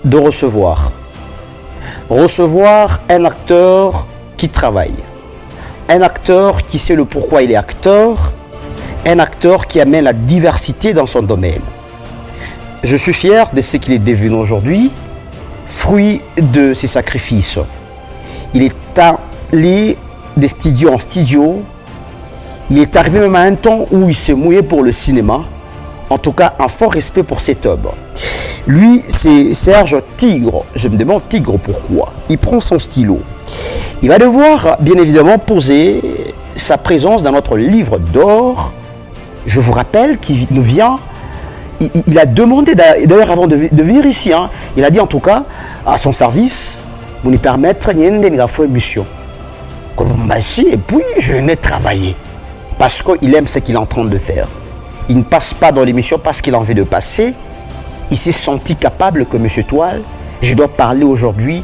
de recevoir. Recevoir un acteur qui travaille. Un acteur qui sait le pourquoi il est acteur. Un acteur qui amène la diversité dans son domaine. Je suis fier de ce qu'il est devenu aujourd'hui, fruit de ses sacrifices. Il est allé de studio en studio. Il est arrivé même à un temps où il s'est mouillé pour le cinéma. En tout cas, un fort respect pour cet homme. Lui, c'est Serge Tigre. Je me demande Tigre pourquoi. Il prend son stylo. Il va devoir, bien évidemment, poser sa présence dans notre livre d'or. Je vous rappelle qu'il nous vient. Il a demandé, d'ailleurs, avant de venir ici, hein, il a dit en tout cas à son service, vous nous permettre de faire une émission. Et puis, je venais travailler. Parce qu'il aime ce qu'il est en train de faire. Il ne passe pas dans l'émission parce qu'il a envie de passer. Il s'est senti capable que M. Toile, je dois parler aujourd'hui.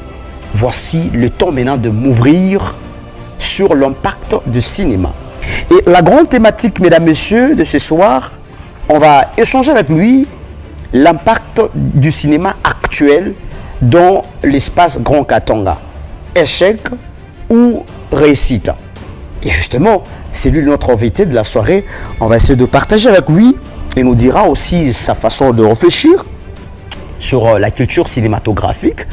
Voici le temps maintenant de m'ouvrir sur l'impact du cinéma. Et la grande thématique, mesdames, messieurs, de ce soir, on va échanger avec lui l'impact du cinéma actuel dans l'espace Grand Katanga. Échec ou réussite. Et justement, c'est lui notre invité de la soirée. On va essayer de partager avec lui et nous dira aussi sa façon de réfléchir sur la culture cinématographique.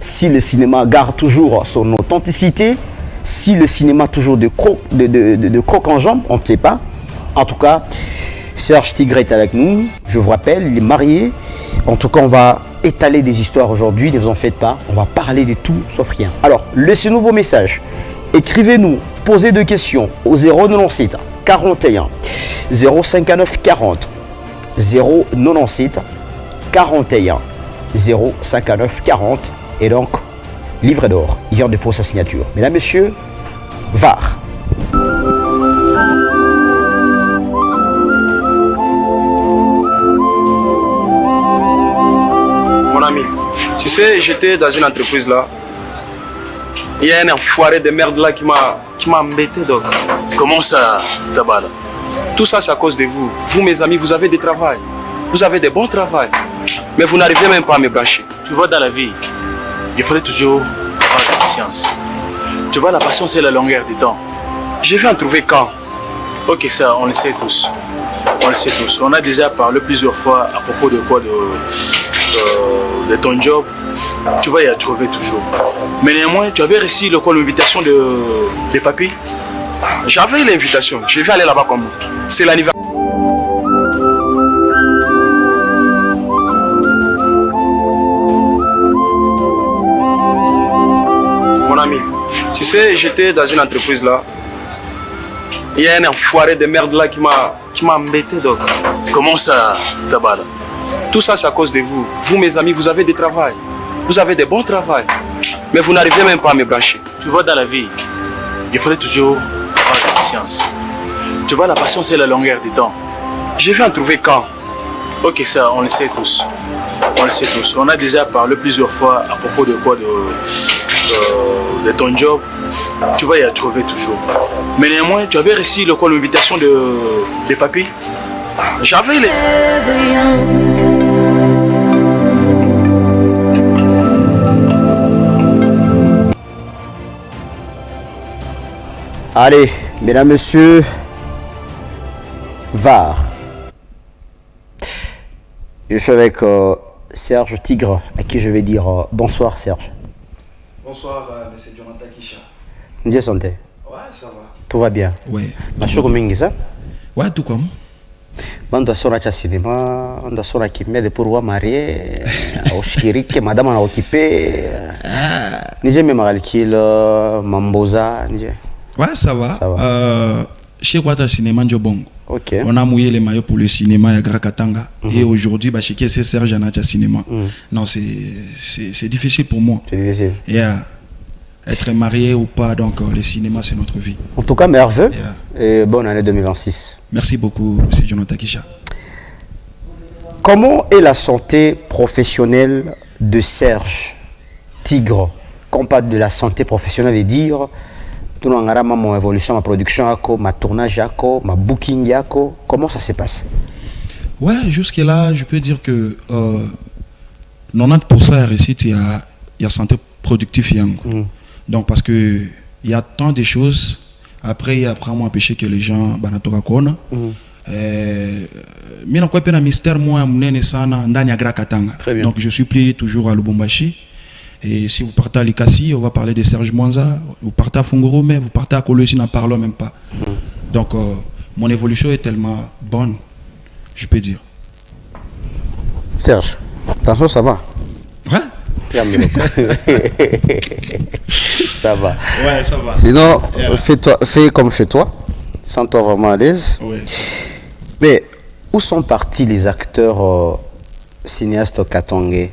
Si le cinéma garde toujours son authenticité, si le cinéma toujours de croc en jambe, on ne sait pas. En tout cas, Serge Tigre est avec nous. Je vous rappelle, il est marié. En tout cas, on va étaler des histoires aujourd'hui. Ne vous en faites pas. On va parler de tout sauf rien. Alors, laissez-nous vos messages. Écrivez-nous, posez des questions au 097 41 059 40 097 41 059 40 et donc livre d'or. Il vient de poser sa signature. Mesdames, messieurs, VAR. Mon ami, tu sais, j'étais dans une entreprise là. Il y a un enfoiré de merde là qui m'a embêté donc. Comment ça, Tabala? Tout ça, c'est à cause de vous. Vous, mes amis, vous avez du travail. Vous avez des bons travail. Mais vous n'arrivez même pas à me brancher. Tu vois, dans la vie, il fallait toujours avoir la patience. Tu vois, la patience et la longueur du temps. Je vais en trouver quand? Ok, ça, on le sait tous. On le sait tous. On a déjà parlé plusieurs fois à propos de quoi, de ton job. Tu vas y trouver toujours. Mais néanmoins, tu avais reçu l'invitation de papy? J'avais l'invitation. Je vais aller là-bas comme vous. C'est l'anniversaire. Mon ami, tu sais, j'étais dans une entreprise là. Il y a un enfoiré de merde là qui m'a embêté donc. Comment ça, Tabala? Tout ça, c'est à cause de vous. Vous, mes amis, vous avez du travail. Vous avez des bons travail. Mais vous n'arrivez même pas à me brancher. Tu vois, dans la vie, il fallait toujours avoir la patience. Tu vois, la patience et la longueur du temps. Je vais en trouver quand? Ok, ça, on le sait tous. On le sait tous. On a déjà parlé plusieurs fois à propos de quoi, de ton job. Tu vas y trouver toujours. Mais néanmoins, tu avais reçu l'invitation de papy? J'avais les... Allez, mesdames, messieurs, VAR. Je suis avec Serge Tigre, à qui je vais dire bonsoir, Serge. Bonsoir, monsieur Jonathan Kisha. Ndiye santé. Ouais, ça va. Tout va bien. Ouais. Nashukuru mingi ça. Ouais, tout comme. Bando asona cha cinéma, bando asona kimede pour wa marié, au shiriki madame a occupé. Nije me magalkil mamboza, nije. Ouais, ça va. Ça va. Chez Quata Cinéma Ndjobongo. Ok. On a mouillé les maillots pour le cinéma à Grakatanga. Et aujourd'hui, chez qui c'est Serge Anacha Cinéma. Non, c'est difficile pour moi. C'est difficile. Yeah. Être marié ou pas, donc le cinéma, c'est notre vie. En tout cas, merveilleux. Yeah. Et bonne année 2026. Merci beaucoup, M. Jonathan Kisha. Comment est la santé professionnelle de Serge Tigre? Quand on parle de la santé professionnelle, veut dire tout le monde mon évolution, ma production, ma tournage, ma booking, comment ça se passe? Ouais, jusque là, je peux dire que 90% ya réussite ya santé productif yango. Donc parce que il y a tant de choses. Après il y a vraiment empêché que les gens banatoka kona. Mina kwa pena mystère moi munene sana ndani ya Grand Katanga. Donc je suis pris toujours à Lubumbashi. Et si vous partez à Likasi, on va parler de Serge Mwanza. Vous partez à Fungurome, vous partez à Kolosi, n'en parlons même pas. Donc mon évolution est tellement bonne, je peux dire. Serge, attention, ça va? Ouais. Ça va. Ouais, ça va. Sinon, fais comme chez toi, sens-toi vraiment à l'aise. Ouais. Mais où sont partis les acteurs cinéastes katangais?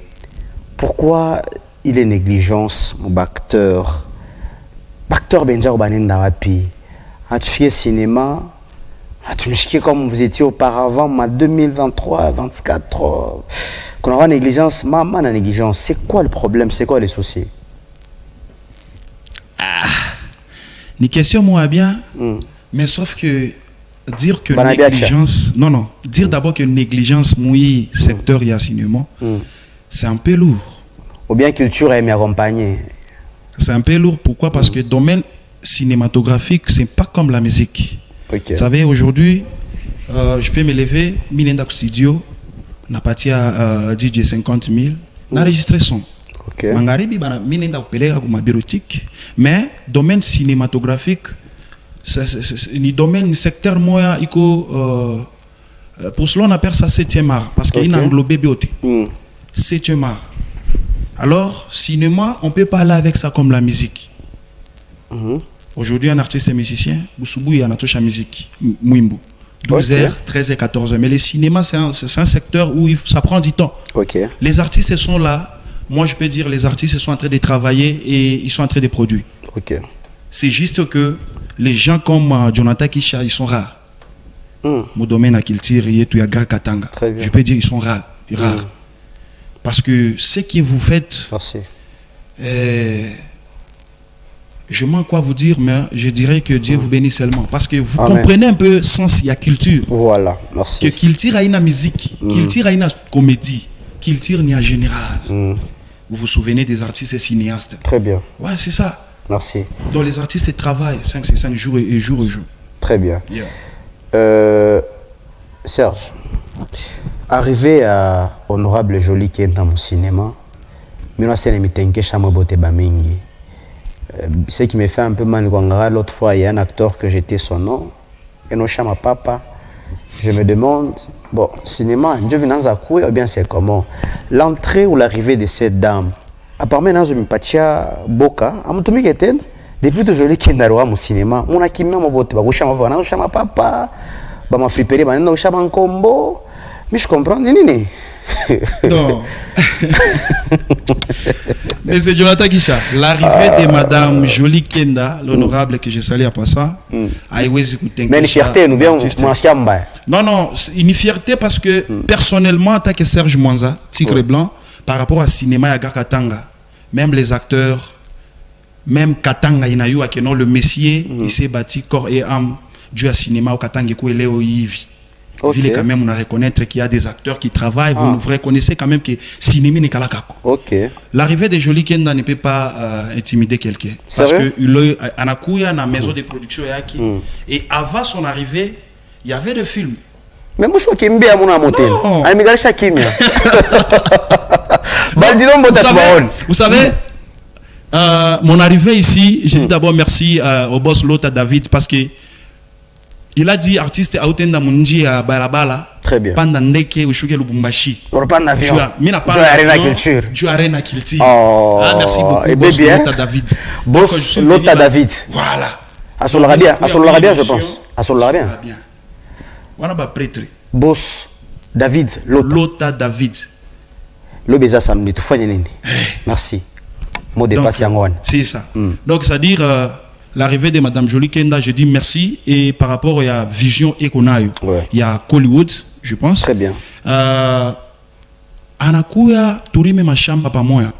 Pourquoi il est négligence, mon acteur Benja Obanenda Rapi? As-tu cinéma? As-tu comme vous étiez auparavant, en 2023, 24, qu'on aura négligence, maman la négligence. C'est quoi le problème? C'est quoi les soucis? Ni question moi bien, mais sauf que dire que négligence, non, dire d'abord que négligence mouille secteur y a cinéma, c'est un peu lourd. Ou bien culture est accompagnée. C'est un peu lourd, pourquoi? Parce que domaine cinématographique, c'est pas comme la musique. Vous savez, aujourd'hui, je peux me lever, Minenda studio, n'a parti à DJ 50 000, n'a enregistré son. Mangaribi, Minenda Pelega comme bureautique, mais domaine cinématographique, ni domaine, ni secteur, moi, pour cela, on appelle ça 7e art, parce qu'il a englobé beauté. 7e art. Alors, cinéma, on peut parler avec ça comme la musique. Aujourd'hui, un artiste et musicien, Boussoubou, il y a une touche à musique, Mouimbo. 12h, 13h, 14h. Mais le cinéma, c'est un secteur où ça prend du temps. Les artistes sont là. Moi, je peux dire, les artistes sont en train de travailler et ils sont en train de produire. C'est juste que les gens comme Jonathan Kisha, ils sont rares. Mon domaine à Kiltir, il y a Grand Katanga. Je peux dire, ils sont rares. Parce que ce que vous faites, je manque quoi vous dire, mais je dirais que Dieu vous bénisse seulement. Parce que vous comprenez un peu sens, il y a culture. Voilà, merci. Que Kiltir a une musique, Kiltir a une comédie, Kiltir n'y a général. Vous vous souvenez des artistes et cinéastes? Très bien. Ouais, c'est ça. Merci. Donc les artistes travaillent 5 jours et jour. Très bien. Serge, arrivé à Honorable Jolie qui est dans mon cinéma, ce qui me fait un peu mal, l'autre fois, il y a un acteur que j'étais son nom, Enochama Papa. Je me demande, bon, cinéma, je viens dans ou bien c'est comment? L'entrée ou l'arrivée de cette dame, apparemment, dans une patia Boka, depuis que Jolie qui est dans mon cinéma, on a qui m'a boté, Enochama Papa, m'a flippé, Enochama Combo, mais je comprends, nini. Non. Mais c'est Jonathan Kisha. L'arrivée de Madame Jolie Kenda, l'honorable que je salue à passant, mais une fierté, nous bien, non, une fierté parce que personnellement, en tant que Serge Mwanza, Tigre Blanc, par rapport à cinéma à Katanga, même les acteurs, même Katanga, Inayu, le Messier, il s'est bâti corps et âme du cinéma au Katanga, et Léo Yivi. Ville quand même, on a reconnaître qu'il y a des acteurs qui travaillent. Vous reconnaissez quand même que cinéma n'est qu'à la caco. L'arrivée de Jolie Kenda ne peut pas intimider quelqu'un. Parce que il a une maison de production et avant son arrivée, il y avait des films. Mais moi je crois qu'il me bien à mon motel. Vous savez, mon arrivée ici, je dis d'abord merci au boss Lota David parce que il a dit artiste à Outenda Munji à Balabala. Très bien. Pendant Ndeke ou Shuke Lubumbashi. On reprend l'avion. Du Arena Culture. Du Arena Culture. Ah, merci beaucoup. Et boss bien. Lota David. Boss Lota David. Voilà. À son Larabia, je pense. À son Larabia. On a pas prêtre. Boss David Lota David. L'obéza samedi. Tout fois merci. Mot de passe Yangon. C'est ça. Donc, c'est-à-dire. L'arrivée de Madame Jolie Kenda, je dis merci. Et par rapport à la vision qu'on a, il y a Hollywood, je pense. Très bien. Anakuya, Tourime ma chambre pas moi.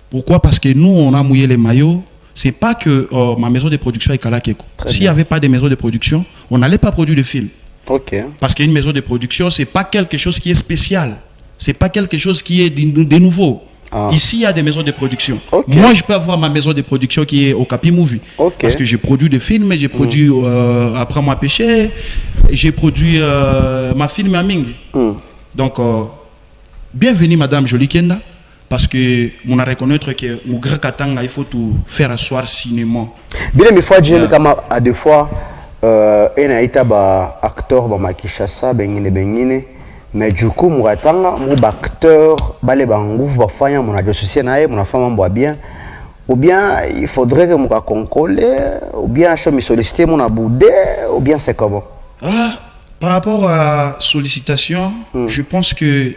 Pourquoi? Parce que nous, on a mouillé les maillots. C'est pas que ma maison de production est Kalakeko. S'il n'y avait pas de maison de production, on n'allait pas produire de films. Parce qu'une maison de production, c'est pas quelque chose qui est spécial. C'est pas quelque chose qui est de nouveau. Ah. Ici, il y a des maisons de production. Ok. Moi, je peux avoir ma maison de production qui est au Capi Movie. Ok. Parce que j'ai produit des films, j'ai produit Après moi péché, j'ai produit ma film à Ming. Donc, bienvenue Madame Jolie Kenda, parce que on a reconnaître que mon grand katanga, il faut tout faire asseoir cinéma. Bien, mais fois, j'ai comme à deux fois, un été acteur, ma Kishasa, bengine. Mais du coup, mon acteur, balé bangouf, bafanya, mon associé nae, mon femme boit bien. Ou bien il faudrait que mon concole, ou bien je me sollicite mon aboudé, ou bien c'est comment? Par rapport à sollicitation, je pense que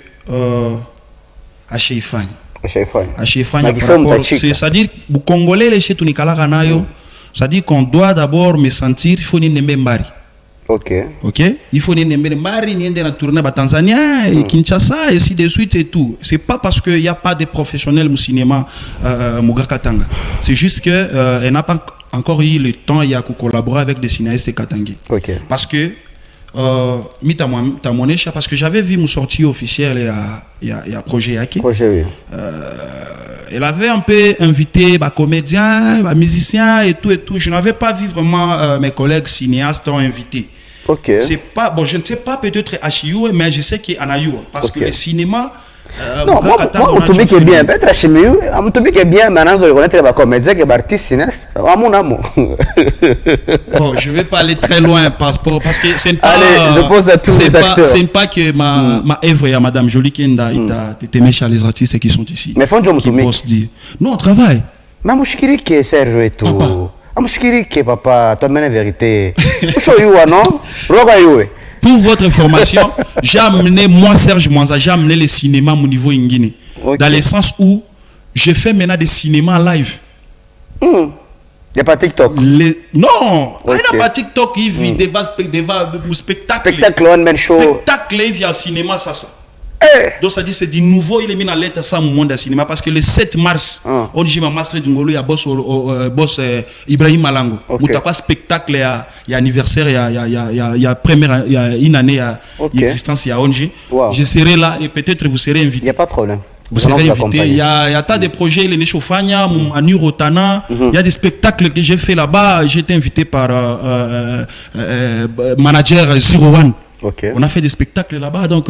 à Cheifan. À Cheifan, c'est-à-dire que Congolais, les chez Tunikala Ranayo, c'est-à-dire qu'on doit d'abord me sentir, il faut n'y mbari. Ok. Il faut n'y mbari, n'y aller tourner à Tanzania, et Kinshasa, et ainsi de suite et tout. C'est pas parce qu'il n'y a pas de professionnels au cinéma Katanga. C'est juste que n'a pas encore eu le temps il y a collaborer avec des cinéastes katangais. Ok. Parce que parce que j'avais vu mon sortie officielle il y a Projet Yake. Projet, oui. Elle avait un peu invité comédiens, musiciens et tout. Je n'avais pas vu vraiment mes collègues cinéastes ont invité. Ok. C'est pas, bon, je ne sais pas peut-être HIU, mais je sais qu'il y a Anayu. Parce que le cinéma. Non, moi, on te dit qu'il est bien. Peut-être HMU, on te dit qu'il est bien, maintenant, je reconnaître les comédiens qui sont artistes cinéastes. À mon amour. Bon, je ne vais pas aller très loin parce que c'est pas. Allez, je pose à tous les acteurs. C'est pas que ma œuvre est à Madame Jolie Kenda, tu méchant les artistes qui sont ici. Mais faut que je me non, on travaille. Mais je suis que Serge et tout. Je suis que papa, tu as la vérité. Je suis non? Pour votre information, j'ai amené, moi Serge Mwanza, j'ai amené le cinéma à mon niveau Ingine. Okay. Dans le sens où je fais maintenant des cinémas live. Il n'y a pas TikTok? Non, il n'y a pas TikTok, il vit des spectacles. Spectacle, one man show. Spectacle, il vit en cinéma, ça. Donc ça dit c'est du nouveau, il est mis dans lettre ça au monde du cinéma parce que le 7 mars, on dit ma master du Ngolo, il y a boss Ibrahim Malango. Il y a spectacle, il y a anniversaire, il y a première, il y a une année, il y a existence, il y a Onji. Je serai là et peut-être vous serez invité. Il n'y a pas de problème. Vous serez invité. Il y a tas de projets, les Nechofania, à Nurotana, il y a des spectacles que j'ai fait là-bas. J'ai été invité par manager 01. On a fait des spectacles là-bas, donc.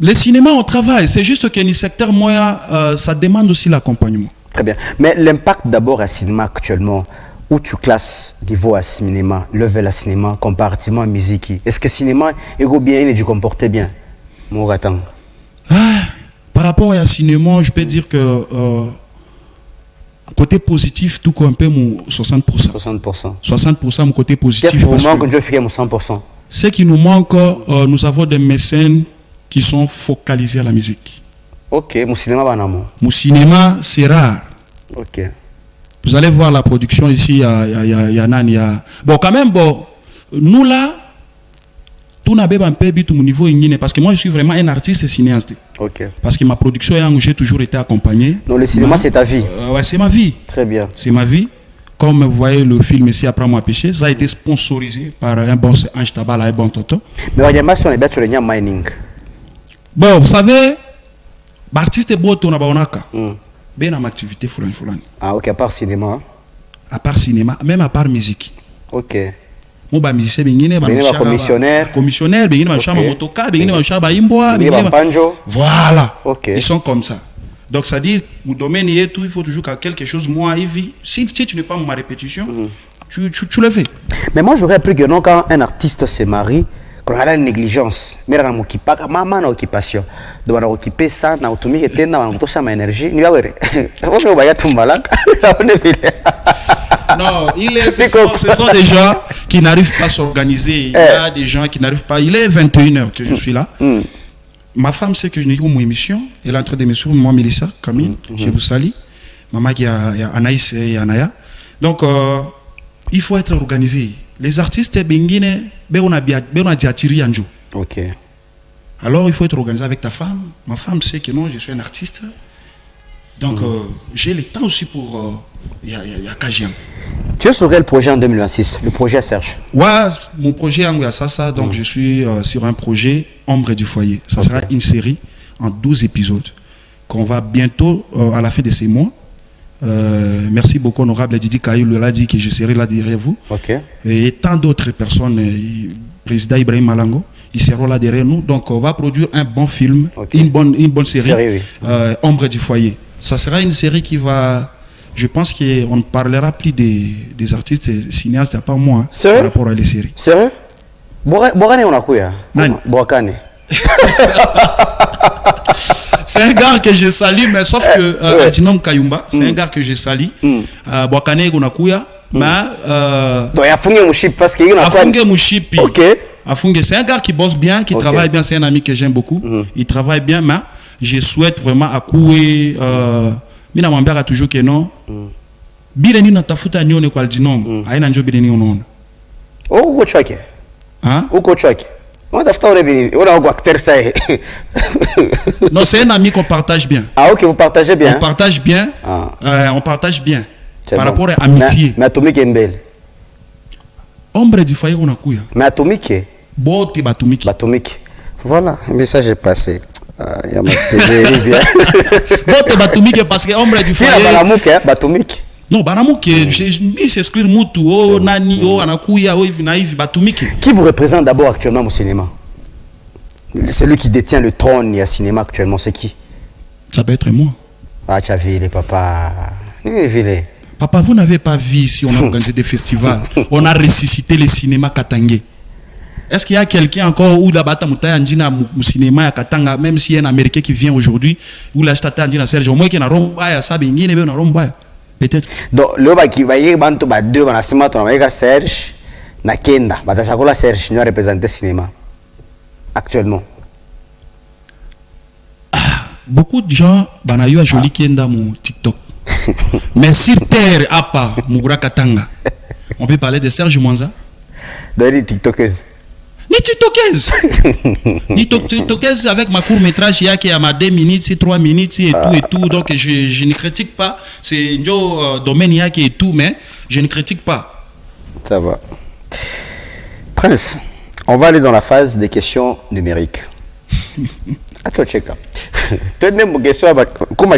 Les cinémas, on travaille. C'est juste que le secteur moyen, ça demande aussi l'accompagnement. Très bien. Mais l'impact d'abord à cinéma actuellement, où tu classes niveau à cinéma, level à cinéma, comparativement à musique, est-ce que cinéma est bien et du comporter bien? Mouratan. Par rapport à cinéma, je peux dire que côté positif, tout un peu mon 60%. 60%. 60% mon côté positif. Qu'est-ce qui vous manque que je fais mon 100%? Ce qui nous manque, nous avons des mécènes qui sont focalisés à la musique. Ok, mon cinéma va en amont. Mon cinéma, c'est rare. Ok. Vous allez voir la production ici, il y a Nani. Bon, quand même, bon, nous là, tout n'a pas un peu à mon niveau, parce que moi, je suis vraiment un artiste et cinéaste. Ok. Parce que ma production, j'ai toujours été accompagné. Non, le cinéma, c'est ta vie. Ouais, c'est ma vie. Très bien. C'est ma vie. Comme vous voyez le film ici, Après moi péché, ça a été sponsorisé par un bon Ange Tabala et bon Toto. Mais il y a pas sur les bêtes sur le mining. Bon, vous savez, l'artiste est beau, on a bien en activité, fulani. Ah, ok, à part cinéma. À part cinéma, même à part musique. Ok. Mon musicien, commissionnaire, motoka, voilà. Ok. Ils sont comme ça. Donc, ça dit, mon domaine et tout, il faut toujours quelque chose, moi, si tu n'es pas ma répétition, tu le fais. Mais moi, j'aurais appris que non, quand un artiste se marie, qu'on a la négligence, mais on a occupé, maman a occupation. Donc on a occupé ça, on a occupé ça, on a occupé ça, ma énergie. Ni va voir. On va y aller tout malade. Non, ce sont des gens qui n'arrivent pas à s'organiser. Il y a des gens qui n'arrivent pas. Il est 21h que je suis là. Ma femme sait que je n'ai pas mon émission. Elle est en train de me suivre, moi, Mélissa, Camille, je vous salue. Maman qui a Anaïs et Anaya. Donc, il faut être organisé. Les artistes, on a dit attirer un jour. Ok. Alors, il faut être organisé avec ta femme. Ma femme sait que non, je suis un artiste. Donc, j'ai le temps aussi pour... Il y a Kajian. Tu serais le projet en 2026, le projet à Serge? Ouais, mon projet en ça. Donc, je suis sur un projet Ombre du foyer. Ça sera une série en 12 épisodes qu'on va bientôt, à la fin de ces mois. Merci beaucoup, honorable Didi Kayoulou l'a dit que je serai là derrière vous. Ok. Et tant d'autres personnes, président Ibrahim Malango, ils seront là derrière nous. Donc, on va produire un bon film, une bonne série, Ombre du foyer. Ça sera une série qui va... Je pense qu'on ne parlera plus des artistes et cinéastes, à part moi, par rapport à les séries. Sérieux? Bouakane, on a quoi? Bouakane. C'est un gars que je salue, mais sauf que Adjinom Kayumba, c'est un gars que je salue. Bouakane, on a quoi? Mais. Donc, il a fungé mon chip parce qu'il y a fungé mon chip. Ok. C'est un gars qui bosse bien, qui travaille bien. C'est un ami que j'aime beaucoup. Il travaille bien, mais je souhaite vraiment à couer. Mina mwambia toujours que non. Bileni na tafuta nione kwa Adjinom. Aina njo bileni unaona. Oh, uko chake. Hein? Uko chake. On a un acteur ça. Non, c'est un ami qu'on partage bien. Ah ok, vous partagez bien. On partage bien. On partage bien. Par rapport à amitié. Mais Atomique est belle. Ombre du foyer on a couille. Mais Atomique. Bote Batumiki. Atomique. Voilà, le message est passé. Il y a ma télé bien. Bote Batumiki parce que Ombre du foyer. Batumiki. Non, Banamuke, je s'exclure Moutou, oh, Nani, oh, Anakuya, oh, Naïf, Batumiki. Qui vous représente d'abord actuellement au cinéma? Celui qui détient le trône au cinéma actuellement, c'est qui? Ça peut être moi. Ah, tu as vu les papas. Papa, vous n'avez pas vu si on a organisé des festivals. On a ressuscité le cinéma Katangé. Est-ce qu'il y a quelqu'un encore où la bata moutaï andina au cinéma à Katanga, même s'il y a un Américain qui vient aujourd'hui, où la stata andina Serge, au moins qu'il y a un rombaya, ça, il y a un rombaya. Peut-être. Donc, le qui va y avoir deux, on a Serge, Nakenda, Batachakola Serge, nous représenter le cinéma. Actuellement. Beaucoup de gens, Banayu a joli Kenda mon TikTok. Mais sur terre, à part, Mougura Katanga, on peut parler de Serge Mwanza. De les TikTokers. Ni TikTokers avec ma court-métrage, il y a qui a ma 2 minutes, c'est 3 minutes et tout et tout. Donc je ne critique pas. C'est un domaine il y a qui est tout, mais je ne critique pas. Ça va. Prince, on va aller dans la phase des questions numériques. Attends, check up. Tu as une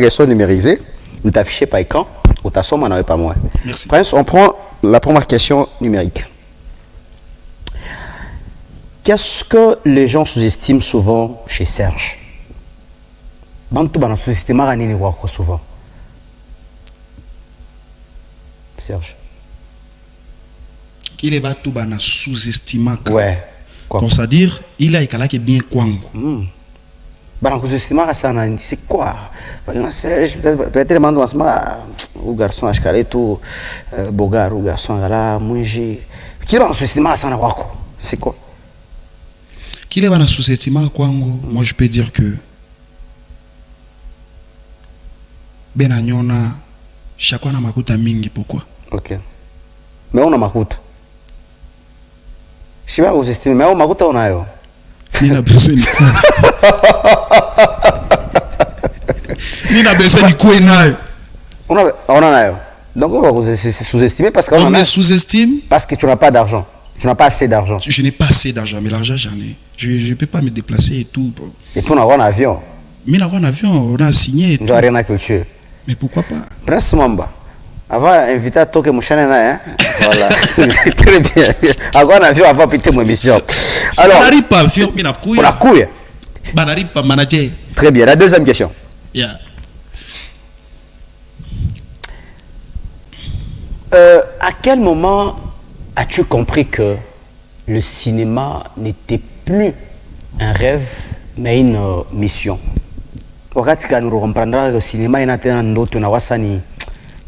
question numérisée, vous t'affichez par écran, ou ta somme, on n'avait pas moins. Merci. Prince, on prend la première question numérique. Qu'est-ce que les gens sous-estiment souvent chez Serge? Bantou bana sous-estiment ranini wako souvent. Serge. Qu'il est battu bana sous-estimant. Ouais. Quoi? C'est-à-dire, il a écalé bien kwango. Bana sous-estimant ça c'est quoi? Serge peut-être mando ou garçon ashkale tout bogar ou garçon là munji. Qui va sous-estimant ça na wako? C'est quoi? Qu'il est dans sous-estimant kwango, moi je peux dire que Benanyona chaque fois na makuta mingi. Pourquoi? Ok. Mais on a makuta. Je sais pas vous estimez, mais on makuta on a yo. Nina besoin de quoi? Nina besoin de quoi nayo? On en a yo. Donc on va vous sous-estimer parce qu'on me sous-estime parce que tu n'as pas d'argent. Tu n'as pas assez d'argent. Je n'ai pas assez d'argent, mais l'argent j'en ai. Je ne peux pas me déplacer et tout. Et puis on a un avion. Mais on a un avion, on a signé et tout. J'ai rien à culture. Mais pourquoi pas? Prince Mamba. Avant invité à Toke Mouchane, hein? Voilà. Très bien. Avant un avion, avant péter mon émission. Alors. On n'arrive pas à avion, mais on a couille. On a couille. On n'arrive pas à manager. Très bien. La deuxième question. Yeah. À quel moment as-tu compris que le cinéma n'était plus un rêve, mais une mission? Wakati nous comprendra le cinéma il a une autre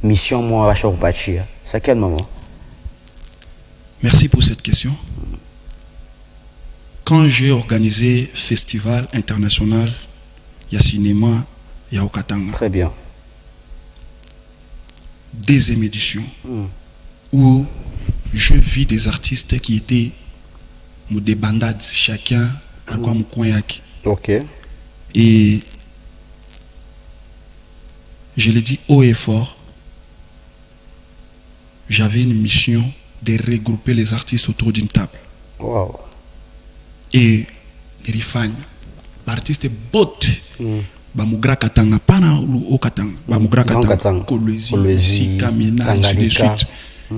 mission moi c'est à quel moment? Merci pour cette question. Quand j'ai organisé festival international, il y a cinéma, il y a Okatanga. Très bien. Deuxième édition où je vis des artistes qui étaient des bandades, chacun à quoi mon coin. Ok. Et je l'ai dit haut et fort, j'avais une mission de regrouper les artistes autour d'une table. Wow. Et Rifane, l'artiste bot Bamugra Katanga, pana au Katanga, Bamugra Katanga, Kolwezi, Sika, Mina, ainsi de suite.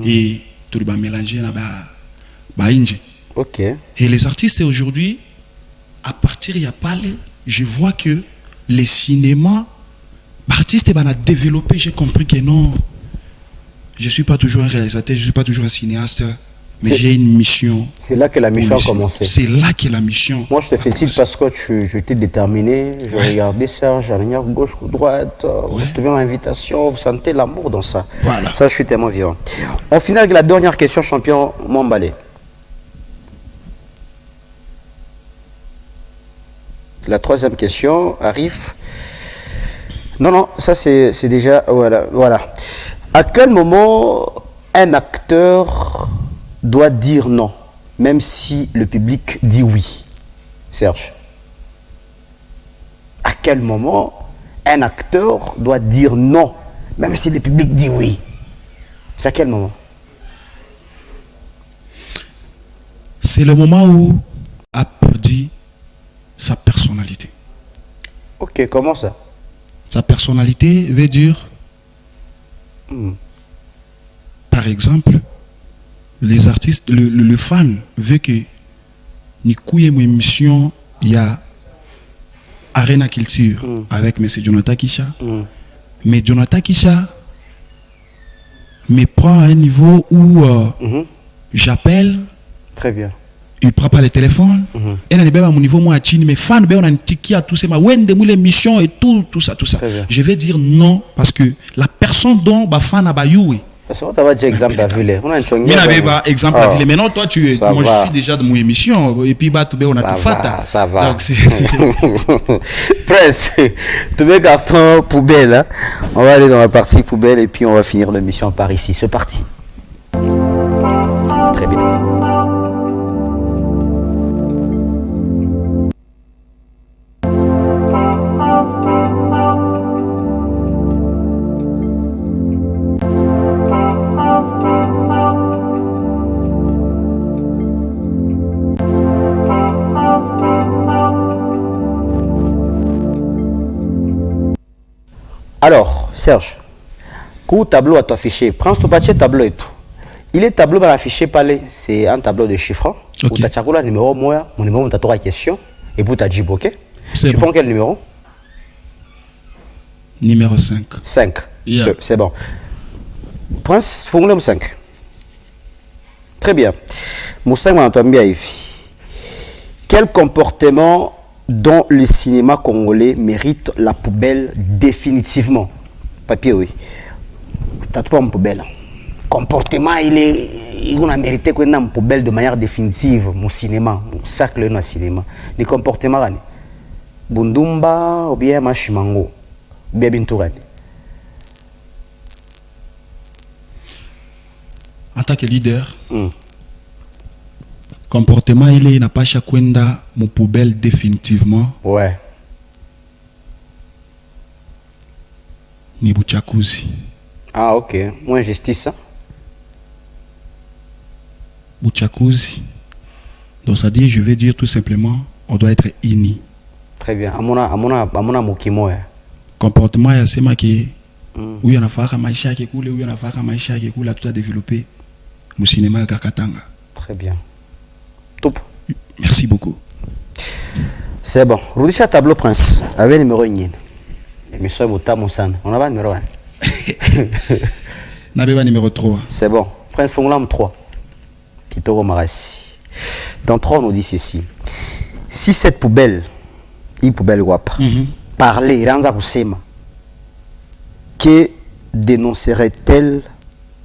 Et tout le monde mélangé là bas Inji. Ok. Et les artistes aujourd'hui, à partir y a parlé, je vois que les cinémas, l'artiste a développé, j'ai compris que non, je suis pas toujours un réalisateur, je suis pas toujours un cinéaste. Mais j'ai une mission. C'est là que la mission a commencé. C'est là que la mission. Moi, je te félicite parce que tu étais déterminé. Je regardais Serge, à manière gauche ou droite. Vous trouvez l'invitation, vous sentez l'amour dans ça. Voilà. Ça, je suis tellement vivant. On finit avec la dernière question, champion Mombalé. La troisième question arrive. Non, ça c'est déjà. Voilà. À quel moment un acteur doit dire non, même si le public dit oui? Serge, à quel moment un acteur doit dire non, même si le public dit oui? C'est à quel moment? C'est le moment où a perdu sa personnalité. Ok, comment ça? Sa personnalité veut dire, par exemple, les artistes, le fan veut que ni couille mon émission, il y a Arena Culture avec M. Jonathan Kisha. Mais Jonathan Kisha me prend à un niveau où j'appelle. Très bien. Il ne prend pas le téléphone. Et il à mon niveau, moi, mais fan, on a un tiki à tout ça, l'émission et tout ça. Je vais dire non parce que la personne dont ma fan a bayoué. Parce que tu as déjà exemple à Ville. On a un chongé. Mais n'avait pas exemple à Ville. Maintenant, toi, moi, je suis déjà de mon émission. Et puis, on a tout fait. Ça va. Donc, Prince, tous mes cartons poubelle. Hein? On va aller dans la partie poubelle et puis on va finir l'émission par ici. C'est parti. Très bien. Alors, Serge, quel tableau à t'afficher? Prends ton papier tableau et tout. Il est tableau à afficher c'est un tableau de chiffres. Ok. Tu as le numéro, moi, mon numéro, tu as trois questions. Et puis tu as dit, ok. Tu Bon. prends quel numéro? Numéro 5. 5. Yeah. C'est bon. Prince, formulaire 5. Très bien. Mon 5, on entend bien ici. Quel comportement dans le cinéma congolais mérite la poubelle définitivement? Papier, oui. T'as pas une poubelle. Comportement, il a mérité qu'on ait une poubelle de manière définitive. Mon cinéma, mon cercle dans le cinéma. Les comportements, Bundumba ou bien Machimango, ou bien Bintourani. En tant que leader, comportement, il n'a pas chakwenda mon poubelle définitivement. Ouais. Ni Bouchakuzi. Ah, ok. Moins justice, hein? Bouchakuzi. Donc ça dit, je vais dire tout simplement, on doit être unis. Très bien. Amona Mokimo. Comportement, il y a ces qui où il y en a fait maïcha qui coule, où il y en a fait maïcha qui coule, tout a développé. Mon cinéma à Kakatanga. Très bien. Top. Merci beaucoup. C'est bon. Rudisha tableau Prince. Avec le numéro 1. L'émission est Bota Moussan. On a pas le numéro 1. Nabeba numéro 3. C'est bon. Prince Fongulam 3. Kitoro Marassi. Dans 3, on nous dit ceci. Si cette poubelle, une poubelle wap, parlait, Ranza Kusema, que dénoncerait-elle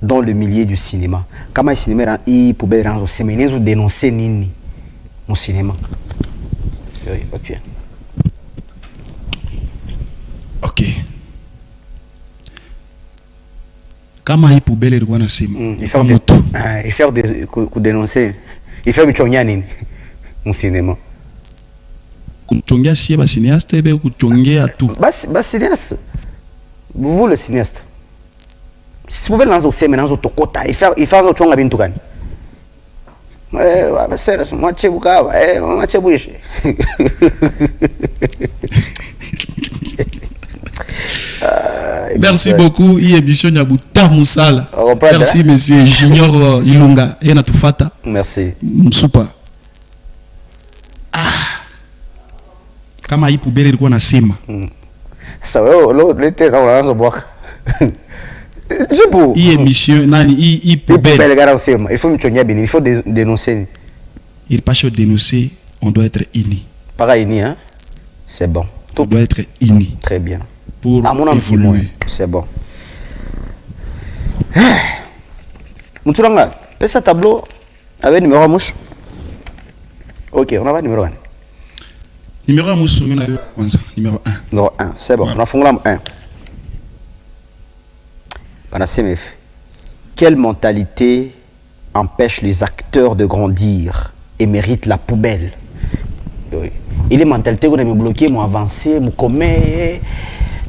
dans le milieu du cinéma? Comment le cinéma est poubelle Ranza Kusema, ils ont dénoncé Nini au cinéma? Oui, papier. Ok. Comment il poubelle est roi Sima? Il fait dénoncer. Il fait Michonyanine au cinéma. Kuchongia si ba cinéaste ebe kuchongia à tout. Bah cinéaste. Vous le cinéaste. Si vous voulez dans au cinéma dans au tokota, il fait au chonga bintukan. Serious, moi Chebukawa, moi Chebuishi. Merci beaucoup. Il émission Nyabuta Moussala. Merci monsieur Junior Ilunga. Yena tufata. Merci. Msupa. Kama hii poubelle ilikuwa nasema. Sasa wewe lete na unaanza bwaka. Jibu. Hii émission nani hii poubelle. Poubelle gara usema. Il faut mchonyea bini, il faut dénoncer. Il pas chaud dénoncer, on doit être unis. Pareil ni hein. C'est bon. On doit être unis. Très bien. Pour évoluer. C'est bon. Moutouranga, pesa tableau avec numéro à mouche. Ok, on a pas numéro 1. Numéro 1 mouche, on a numéro 1. Numéro 1, c'est bon. On a fondé 1. Panassemef. Quelle mentalité empêche les acteurs de grandir et mérite la poubelle? Oui. Il est mentalité qu'on a me bloqué, moi avancé, moi commet.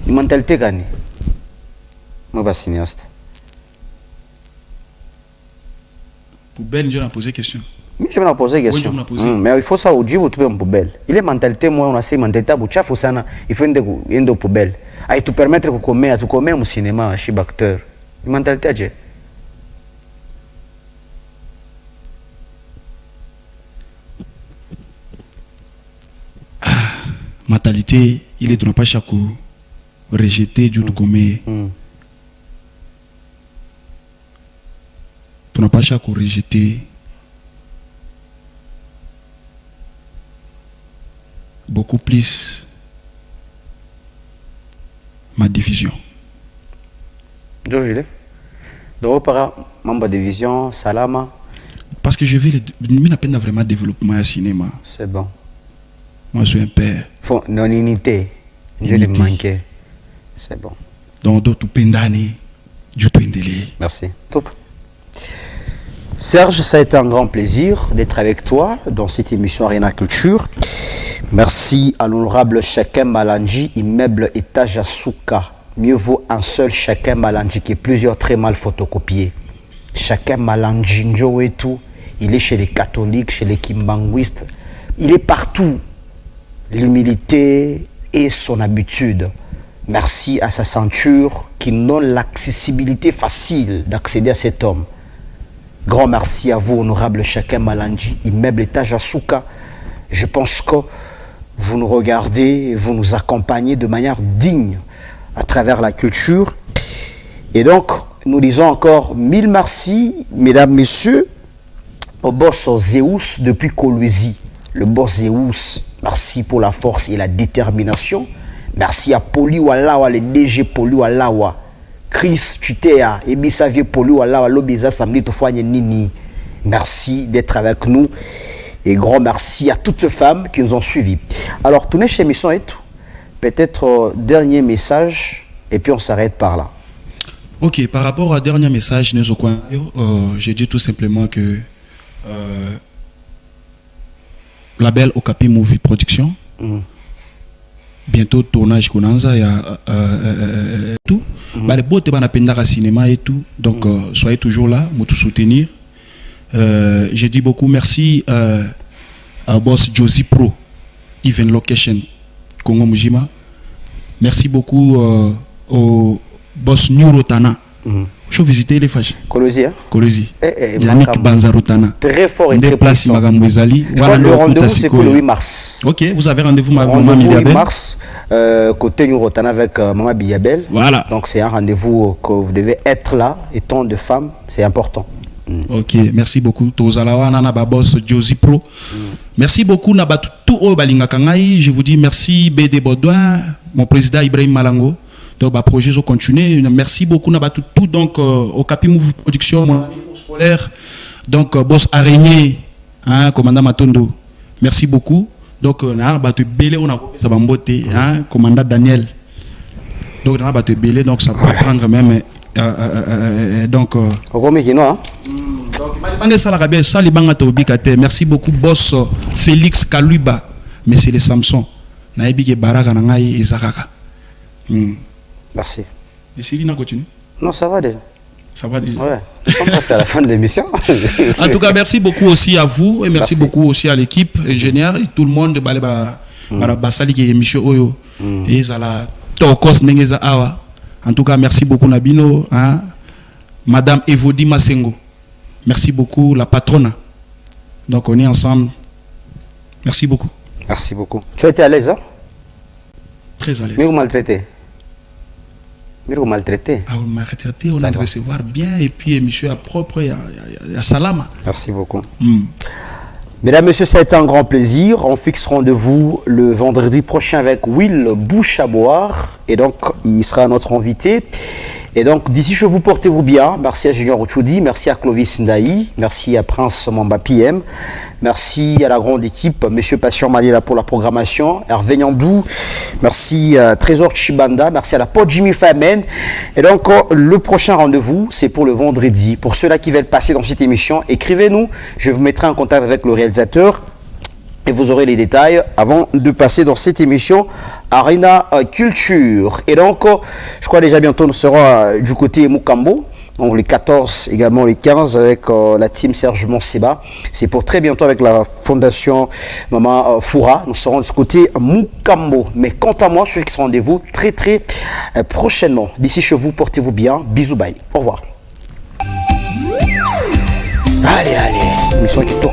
Une mentalité gagnée. Moi, pas cinéaste. Poubelle, je vais poser question. Mais je vais me poser question. Mais il faut ça au Djibouti, tu peux une poubelle. Il est mentalité, moi, on a ces mentalités, il faut ça, il faut une poubelle. Et te permettre de commettre, tu commets au cinéma, chez acteur. Une mentalité, Adje. Mentalité, il est de ne pas chaque coup rejeter du tout comme pour ne pas chaque coup rejeter beaucoup plus ma division. Donc, par membre de division, Salama. Parce que je vais la peine vraiment développement au cinéma. C'est bon. Moi, je suis un père. Faut non-unité. Je l'ai manqué. C'est bon. Donc, d'autres pendani, du tout indélé. Merci. Top. Serge, ça a été un grand plaisir d'être avec toi dans cette émission Arena Culture. Merci à l'honorable Chakem Malanji, immeuble étage à Souka. Mieux vaut un seul Chakem Malanji que plusieurs très mal photocopiés. Chakem Malanji, Njo et tout, il est chez les catholiques, chez les kimbanguistes. Il est partout. L'humilité et son habitude. Merci à sa ceinture qui donne l'accessibilité facile d'accéder à cet homme. Grand merci à vous, honorable Chakem Malanji, immeuble étage à Souka. Je pense que vous nous regardez et vous nous accompagnez de manière digne à travers la culture. Et donc, nous disons encore mille merci, mesdames, messieurs, au boss Zeus depuis Colosie. Le boss Zeus, merci pour la force et la détermination. Merci à Poli Walawa, le DG Poli Walawa. Chris Tutea, Ebisavie Poli Walawa, Lobeza Samedi Tofoanye Nini. Merci d'être avec nous. Et grand merci à toutes les femmes qui nous ont suivis. Alors, tournez chez Mission et tout. Peut-être dernier message, et puis on s'arrête par là. Ok, par rapport au dernier message, j'ai dit tout simplement que label Okapi Movie Production. Bientôt tournage Konanza, il y a tout. Les beaux débats à cinéma et tout. Donc soyez toujours là, pour tout soutenir. J'ai dit beaucoup merci à boss Josie Pro, Even Location, Congo Mujima. Merci beaucoup au boss New Rotana. Je vais visiter les fâches. Colosie, hein? Colosie. Yannick Banzarotana. Très fort et très puissant. Voilà, le rendez-vous, c'est pour le 8 mars. Ok, vous avez rendez-vous avec Maman Biabel. Biabel. 8 mars, côté New Rotana avec Maman Biabel. Voilà. Donc c'est un rendez-vous que vous devez être là, étant de femmes, c'est important. Ok, merci beaucoup. Boss Josie Pro. Merci beaucoup. Je vous dis merci BD Baudouin, mon président Ibrahim Malango. Donc, projet va continuer. Merci beaucoup. Tout donc au Capi Move Production, mon ami scolaire. Donc, boss Araignée, hein, commandant Matondo. Merci beaucoup. Donc, on a belé, on a ça va m'botter, hein, commandant Daniel. Donc, on a belé, donc ça peut prendre même. Donc, merci beaucoup, boss Félix Kaluba, monsieur le Samson. Merci. Et Céline a continué? Non, ça va déjà. Ça va déjà. Ouais, on passe à la fin de l'émission. En tout cas, merci beaucoup aussi à vous et merci beaucoup aussi à l'équipe ingénieur et tout le monde de Basali qui est émission Oyo. Et ça la Tokos Nengeza Awa. En tout cas, merci beaucoup Nabino, hein? Madame Evodi Masengo. Merci beaucoup la patronne. Donc on est ensemble. Merci beaucoup. Merci beaucoup. Tu as été à l'aise, hein? Très à l'aise. Mais vous maltraité. Mais vous maltraité. Ah, vous maltraité, on a de recevoir bien et puis monsieur à propre, il y a salama. Merci beaucoup. Mesdames, Messieurs, ça a été un grand plaisir. On fixe rendez-vous le vendredi prochain avec Will Bouchaboire. Et donc, il sera notre invité. Et donc, d'ici, je vous portez-vous bien. Merci à Junior Ochoudi, merci à Clovis Ndaï, merci à Prince Mamba PM, merci à la grande équipe, Monsieur Patient Malila pour la programmation, Hervé Nyandou, merci à Trésor Chibanda, merci à la pote Jimmy Famen. Et donc, le prochain rendez-vous, c'est pour le vendredi. Pour ceux-là qui veulent passer dans cette émission, écrivez-nous. Je vous mettrai en contact avec le réalisateur. Et vous aurez les détails avant de passer dans cette émission Arena Culture. Et donc, je crois déjà bientôt nous serons du côté Mukambo. Donc les 14, également les 15 avec la team Serge Monseba. C'est pour très bientôt avec la fondation Maman Foura. Nous serons du côté Mukambo. Mais quant à moi, je fixe rendez-vous très prochainement. D'ici chez vous, portez-vous bien. Bisous, bye. Au revoir. Allez, émission qui toque.